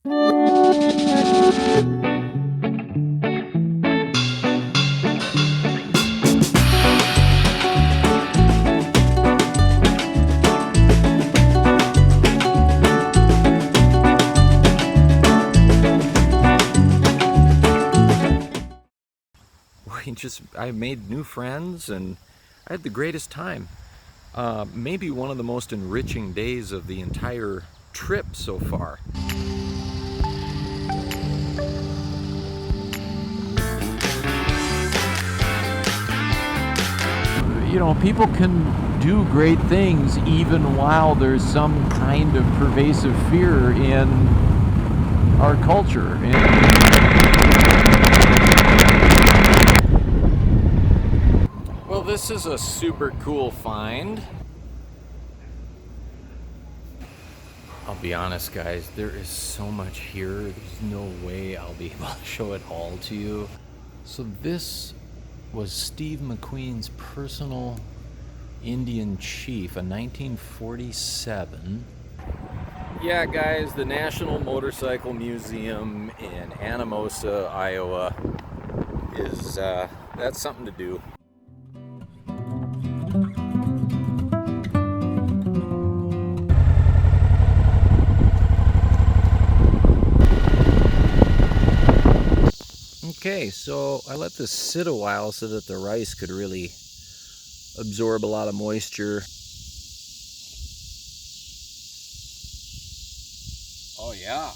I made new friends and I had the greatest time. Maybe one of the most enriching days of the entire trip so far. You know, people can do great things even while there's some kind of pervasive fear in our culture. Well, this is a super cool find. I'll be honest, guys, there is so much here. There's no way I'll be able to show it all to you. So this was Steve McQueen's personal Indian chief, a 1947. Yeah, guys, the National Motorcycle Museum in Anamosa, Iowa is, that's something to do. Okay, so I let this sit a while so that the rice could really absorb a lot of moisture. Oh yeah.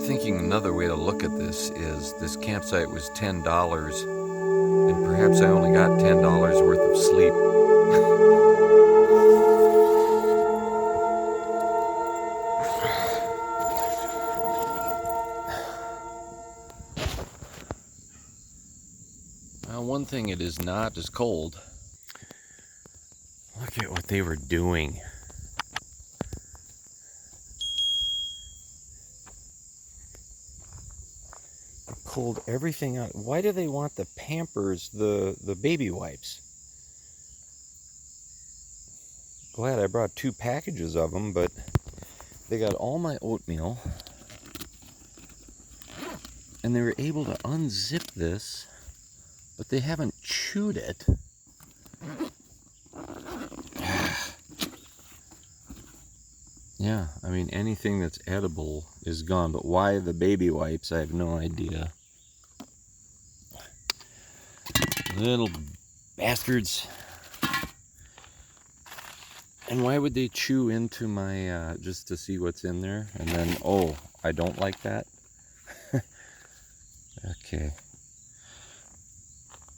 Thinking another way to look at this campsite was $10 and perhaps I only got $10 worth of sleep. Well, one thing, it is not as cold. Look at what they were doing. Pulled everything out. Why do they want the Pampers, the baby wipes? Glad I brought 2 packages of them, but they got all my oatmeal and they were able to unzip this, but they haven't chewed it. Yeah, I mean, anything that's edible is gone, but why the baby wipes, I have no idea. Little bastards. And why would they chew into my, just to see what's in there? And then, oh, I don't like that? Okay.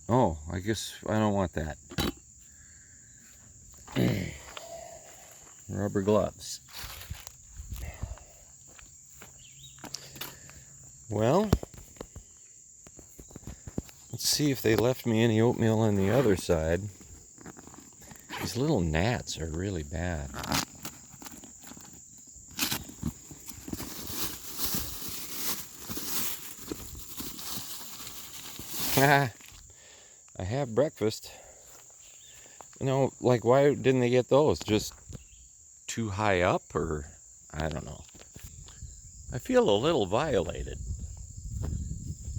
Oh, I guess I don't want that. Rubber gloves. Well, let's see if they left me any oatmeal on the other side. These little gnats are really bad. I have breakfast. You know, like, why didn't they get those? Just too high up, or I don't know. I feel a little violated.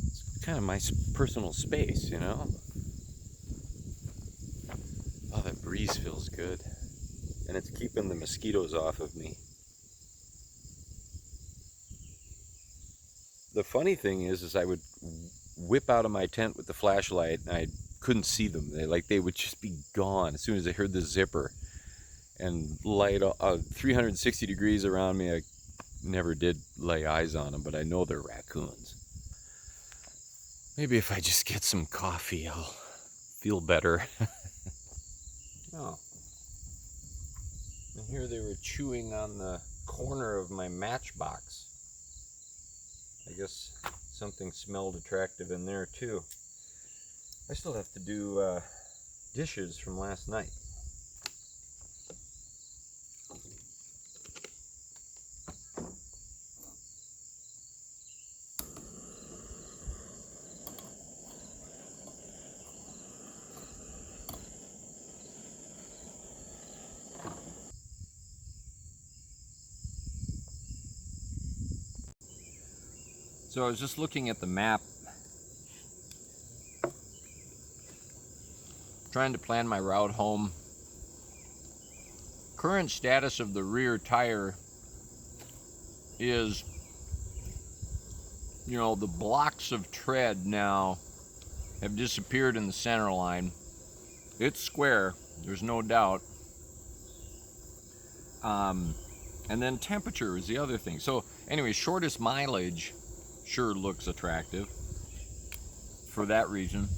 It's kind of my personal space, you know? Oh, that breeze feels good. and it's keeping the mosquitoes off of me. The funny thing is I would whip out of my tent with the flashlight and I couldn't see them. They would just be gone as soon as I heard the zipper and light 360 degrees around me. I never did lay eyes on them, but I know they're raccoons. Maybe if I just get some coffee, I'll feel better. Oh. And here they were chewing on the corner of my matchbox. I guess something smelled attractive in there too. I still have to do dishes from last night. So I was just looking at the map, trying to plan my route home. Current status of the rear tire is, the blocks of tread now have disappeared in the center line. It's square, there's no doubt. And then temperature is the other thing. So anyway, shortest mileage sure looks attractive for that reason.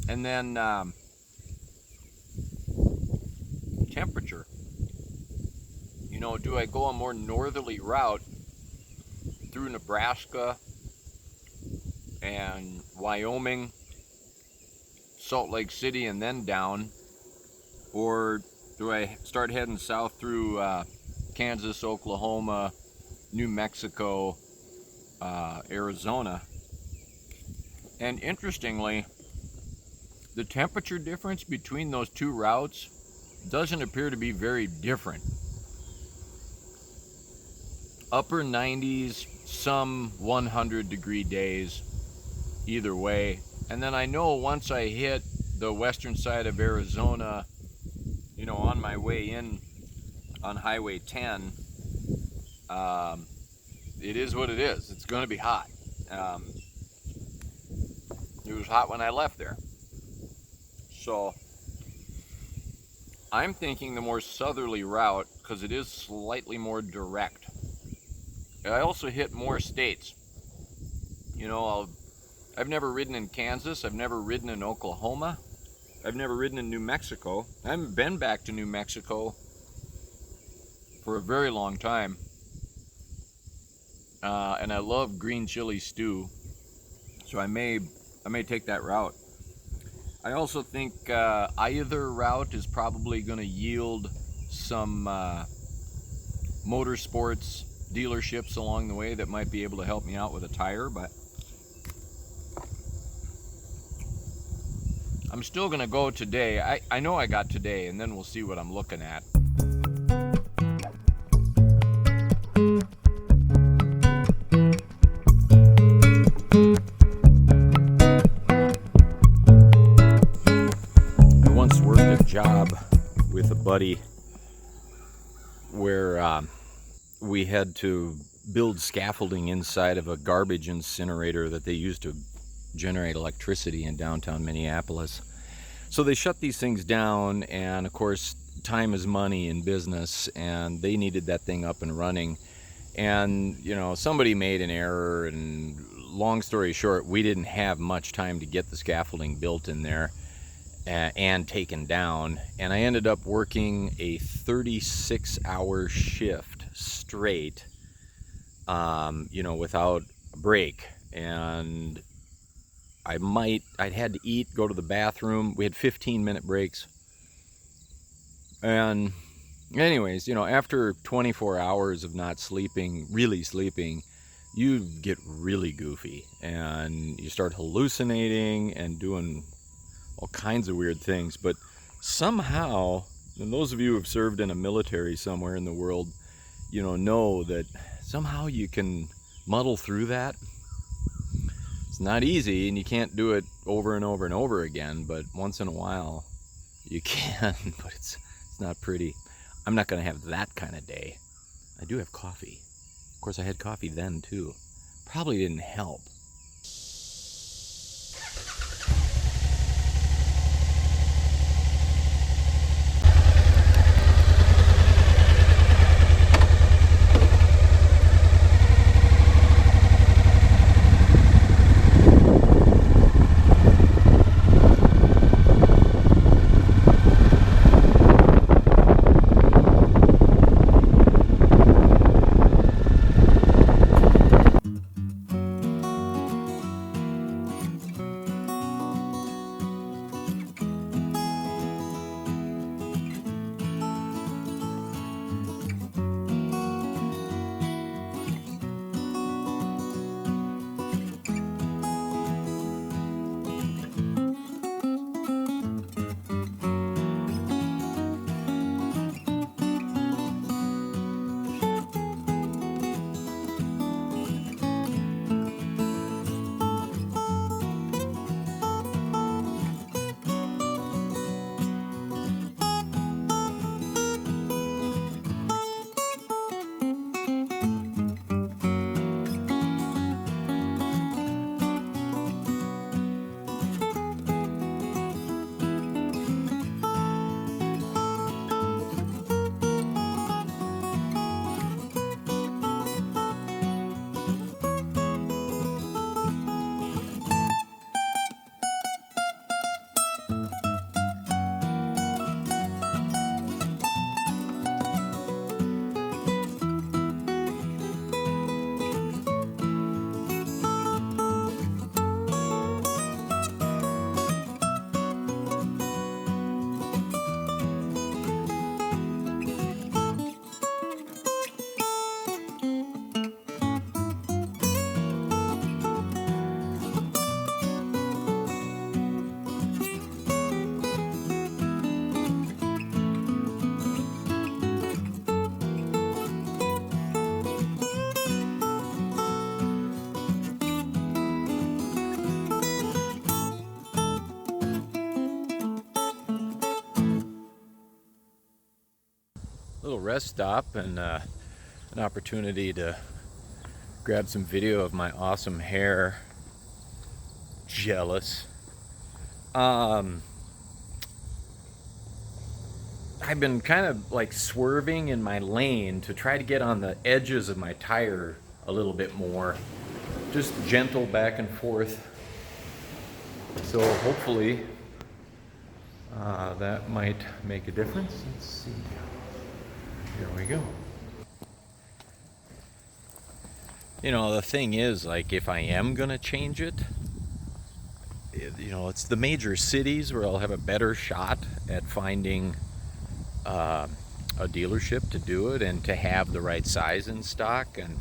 And then temperature. Do I go a more northerly route through Nebraska and Wyoming, Salt Lake City, and then down? Or do I start heading south through Kansas, Oklahoma, New Mexico, Arizona? And interestingly, the temperature difference between those two routes doesn't appear to be very different. Upper 90s, some 100-degree days either way. And then I know once I hit the western side of Arizona, on my way in on Highway 10, it is what it is. It's going to be hot. It was hot when I left there. So I'm thinking the more southerly route, because it is slightly more direct. I also hit more states. I've never ridden in Kansas. I've never ridden in Oklahoma. I've never ridden in New Mexico. I haven't been back to New Mexico for a very long time. And I love green chili stew, so I may take that route. I also think either route is probably going to yield some motorsports dealerships along the way that might be able to help me out with a tire, but I'm still going to go today. I know I got today, and then we'll see what I'm looking at. I once worked a job with a buddy where we had to build scaffolding inside of a garbage incinerator that they used to generate electricity in downtown Minneapolis. So they shut these things down, and of course time is money in business, and they needed that thing up and running. And somebody made an error, and long story short, we didn't have much time to get the scaffolding built in there and taken down, and I ended up working a 36-hour shift straight, without a break. And I'd had to eat, go to the bathroom. We had 15-minute breaks. And anyways, after 24 hours of not sleeping, really sleeping, you get really goofy and you start hallucinating and doing all kinds of weird things. But somehow, and those of you who have served in a military somewhere in the world, know that somehow you can muddle through that. It's not easy, and you can't do it over and over and over again, but once in a while you can. But it's It's not pretty. I'm not going to have that kind of day. I do have coffee. Of course, I had coffee then, too. Probably didn't help. Little rest stop and an opportunity to grab some video of my awesome hair. Jealous. I've been kind of like swerving in my lane to try to get on the edges of my tire a little bit more. Just gentle back and forth. So hopefully that might make a difference. Let's see. Here we go. You know, the thing is, like, if I am gonna change it, you know, it's the major cities where I'll have a better shot at finding a dealership to do it and to have the right size in stock. And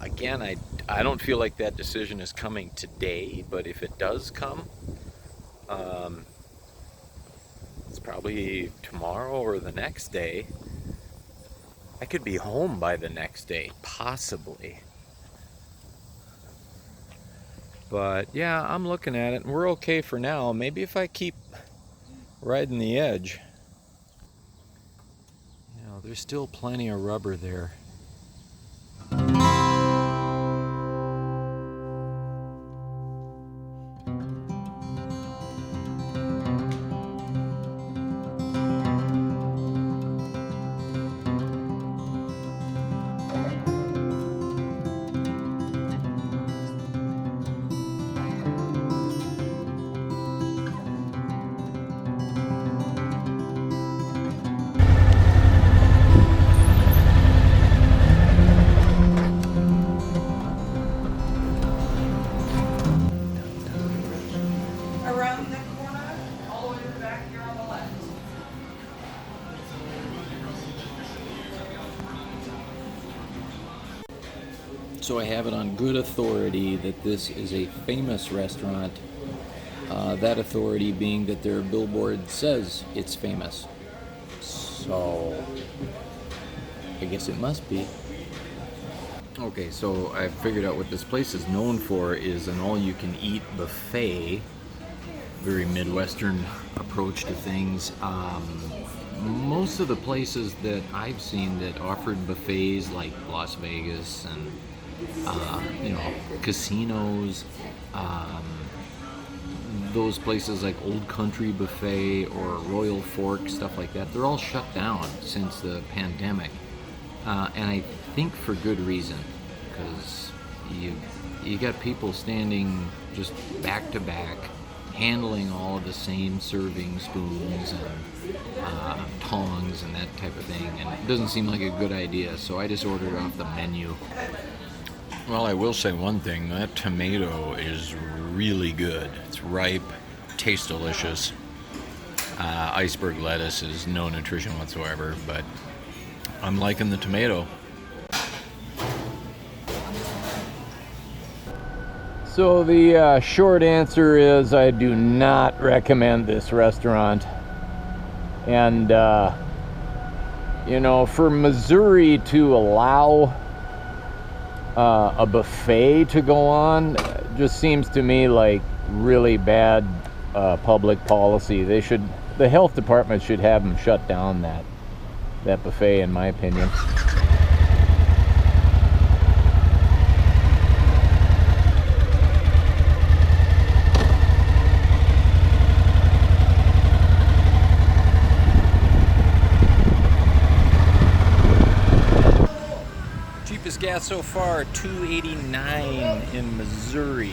again, I don't feel like that decision is coming today, but if it does come, it's probably tomorrow or the next day. I could be home by the next day, possibly. But yeah, I'm looking at it and we're okay for now. Maybe if I keep riding the edge. You know, there's still plenty of rubber there. So I have it on good authority that this is a famous restaurant. That authority being that their billboard says it's famous. So I guess it must be. Okay, so I figured out what this place is known for is an all-you-can-eat buffet. Very Midwestern approach to things. most of the places that I've seen that offered buffets, like Las Vegas and casinos, um, those places like Old Country Buffet or Royal Fork, stuff like that, they're all shut down since the pandemic, and I think for good reason, because you got people standing just back to back, handling all of the same serving spoons and tongs and that type of thing, and it doesn't seem like a good idea. So I just ordered off the menu. Well, I will say one thing, that tomato is really good. It's ripe, tastes delicious. Iceberg lettuce is no nutrition whatsoever, but I'm liking the tomato. So the short answer is I do not recommend this restaurant. And, for Missouri to allow a buffet to go on just seems to me like really bad public policy. The health department should have them shut down that buffet, in my opinion. Cheapest gas so far, $2.89 in Missouri.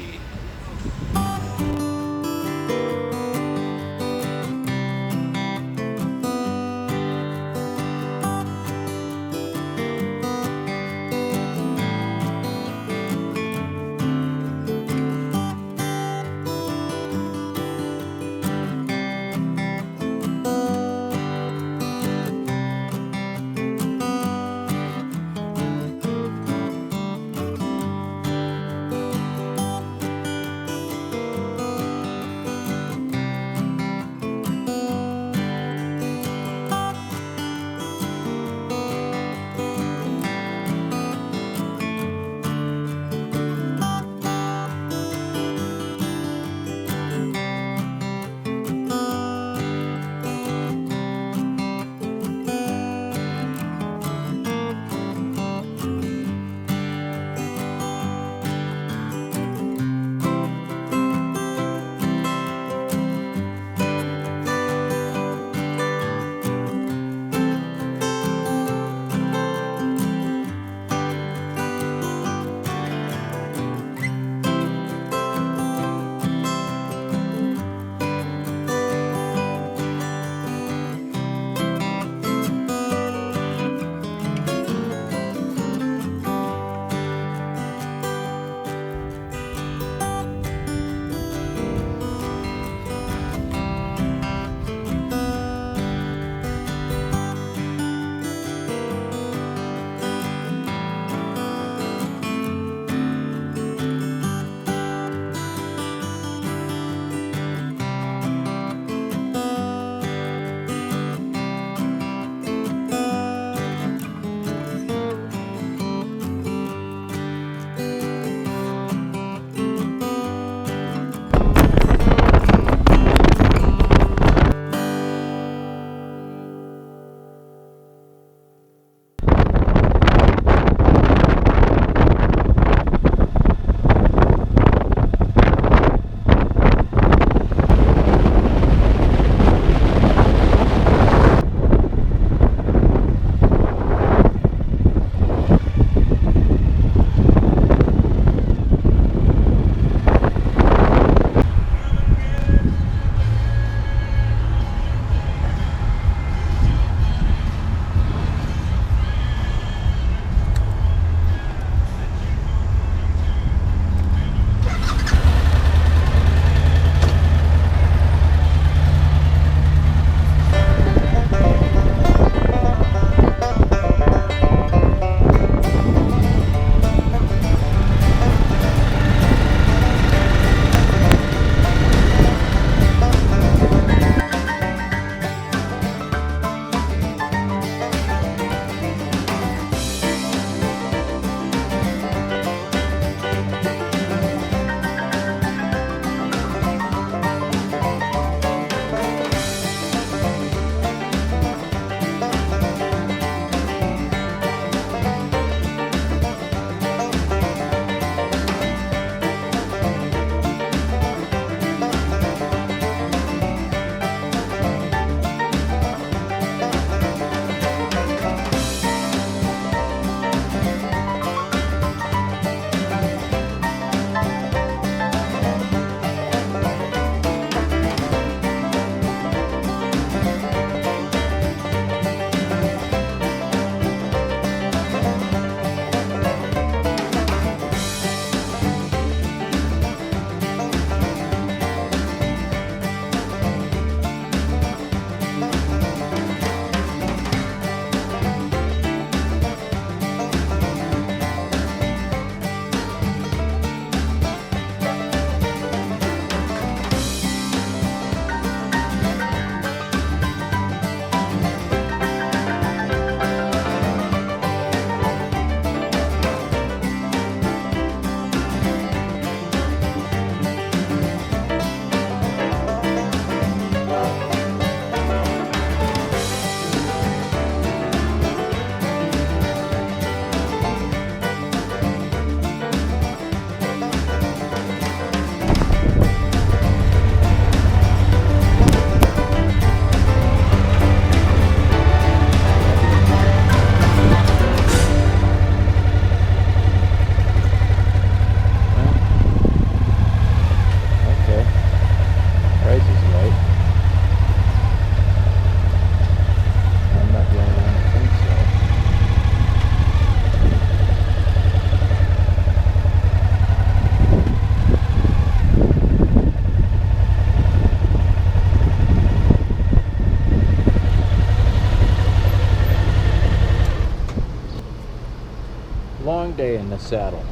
Long day in the saddle.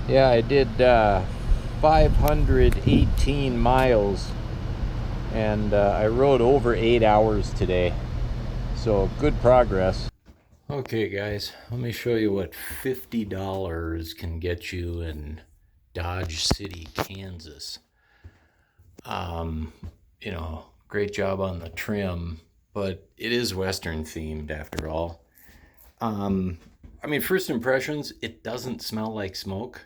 Yeah, I did 518 miles, and I rode over 8 hours today. So good progress. Okay, guys, let me show you what $50 can get you in Dodge City, Kansas. You know, great job on the trim, but it is Western themed after all. I mean, first impressions, it doesn't smell like smoke.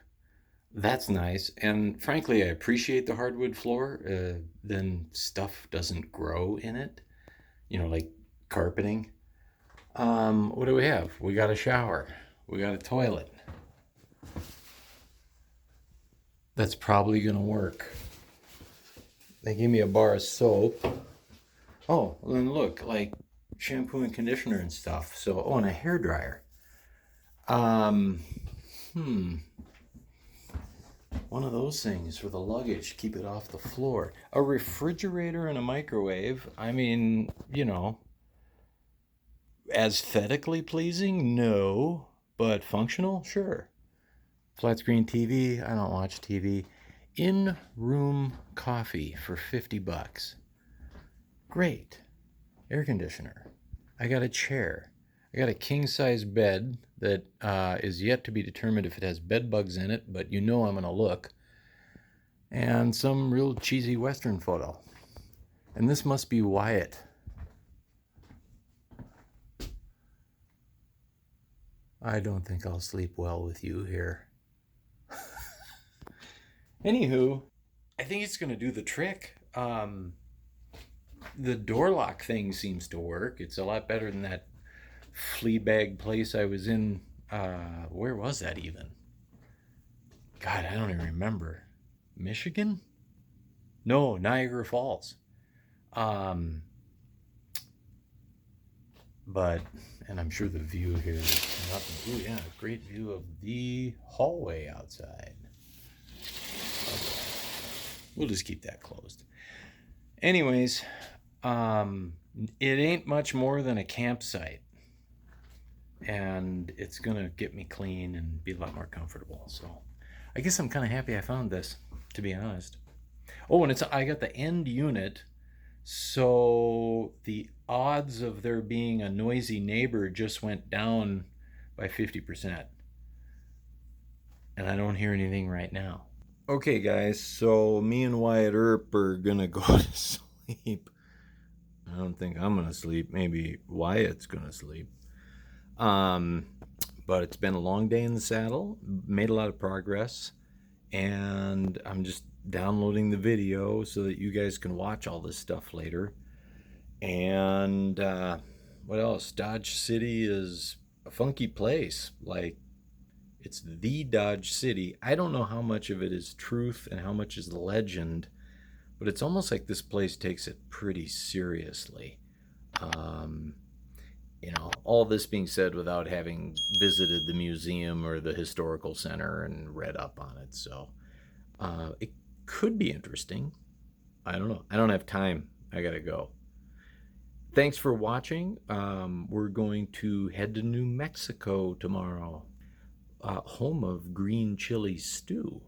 That's nice. And frankly, I appreciate the hardwood floor. Then stuff doesn't grow in it, you know, like carpeting. What do we have? We got a shower. We got a toilet. That's probably going to work. They gave me a bar of soap. Oh, and look, like shampoo and conditioner and stuff. So, oh, and a hair dryer. One of those things for the luggage, keep it off the floor. A refrigerator and a microwave. I mean, you know, aesthetically pleasing? No. But functional? Sure. Flat screen TV? I don't watch TV. In-room coffee for $50. Great. Air conditioner. I got a chair. I got a king-size bed that is yet to be determined if it has bed bugs in it, but you know I'm going to look. And some real cheesy Western photo. And this must be Wyatt. I don't think I'll sleep well with you here. Anywho, I think it's going to do the trick. The door lock thing seems to work. It's a lot better than that flea bag place I was in. Where was that even? God, I don't even remember. Michigan? No, Niagara Falls. But, and I'm sure the view here is nothing. Ooh, yeah, great view of the hallway outside. Okay. We'll just keep that closed. Anyways, it ain't much more than a campsite. And it's going to get me clean and be a lot more comfortable. So I guess I'm kind of happy I found this, to be honest. Oh, and I got the end unit. So the odds of there being a noisy neighbor just went down by 50%. And I don't hear anything right now. Okay, guys, so me and Wyatt Earp are gonna go to sleep. I don't think I'm gonna sleep. Maybe Wyatt's gonna sleep. But it's been a long day in the saddle. Made a lot of progress. And I'm just downloading the video so that you guys can watch all this stuff later. And what else? Dodge City is a funky place. Like, it's the Dodge City. I don't know how much of it is truth and how much is legend, but it's almost like this place takes it pretty seriously. You know, all this being said without having visited the museum or the historical center and read up on it. So it could be interesting. I don't know. I don't have time. I gotta go. Thanks for watching. We're going to head to New Mexico tomorrow. Home of green chili stew.